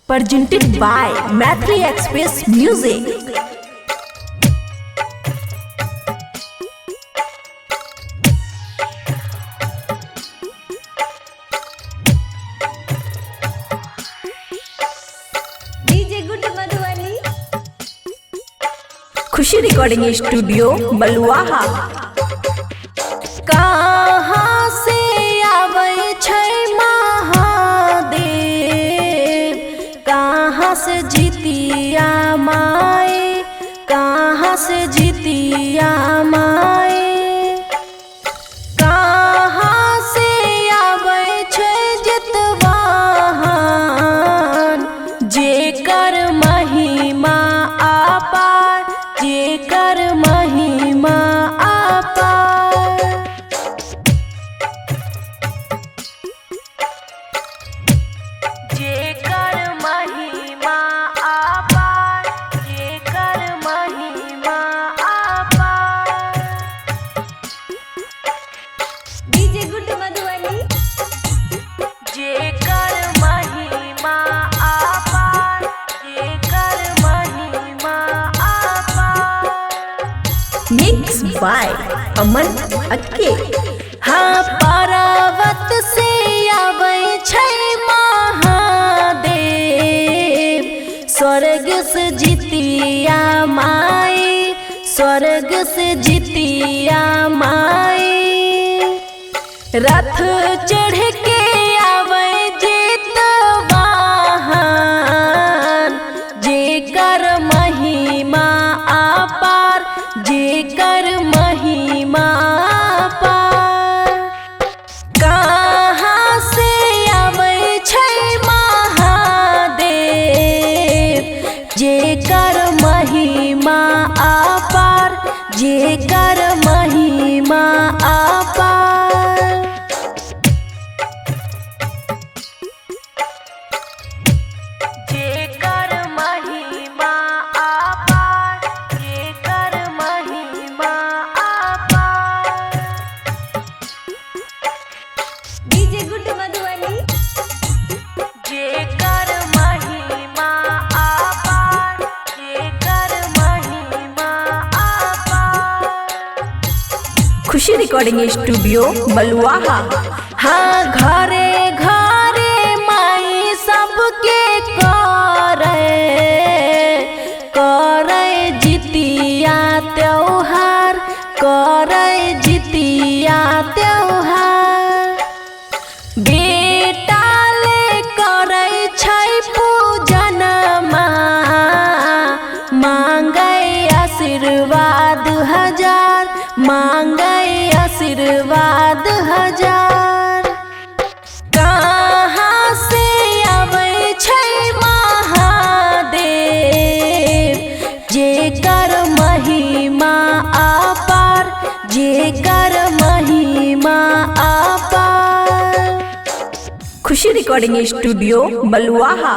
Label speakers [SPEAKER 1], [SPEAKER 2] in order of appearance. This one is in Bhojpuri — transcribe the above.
[SPEAKER 1] presented by Maitri Express Music.
[SPEAKER 2] DJ good Madhubani
[SPEAKER 1] Khushi recording studio Baluaha. कहाँ से आवे छै महादेव, कहाँ से जीतिया माए, कहाँ से जीतिया माए, कहाँ से आवे छै जितवाहन, जेकर महिमा अपार, जेकर महिमा अपार। जेकर महिमा अपार, जेकर महिमा अपार।
[SPEAKER 2] डीजे गुड मधुबनी
[SPEAKER 1] जेकर महिमा अपार, जेकर महिमा अपार। मिक्स बाय अमन अक्के। हाँ, पर्वत से आवे छै महादेव, स्वर्ग से जीतिया माए, स्वर्ग से जीतिया माए। रथ चढ़ के आवे जितवाहन, जेकर महिमा अपार, जेकर महिमा अपार। कहाँ से आवे छै महादेव, जेकर महिमा अपार, जेकर महिमा अपार। जेकर महिमा अपार, जेकर महिमा अपार।
[SPEAKER 2] डीजे गुड मधुबनी
[SPEAKER 1] जेकर महिमा अपार, जेकर महिमा अपार। खुशी रिकॉर्डिंग स्टूडियो बलुआहा। हाँ, घरे घरे माई सबके करे जितिया त्योहार, करे जितिया त्योहार। बेटा ले करे छै पूजन, मांगे आशीर्वाद हजार, मांगे आशीर्वाद हजार। कहाँ से आवे छै महादेव, जेकर महिमा अपार, जेकर महिमा अपार। खुशी रिकॉर्डिंग स्टूडियो बलुआहा।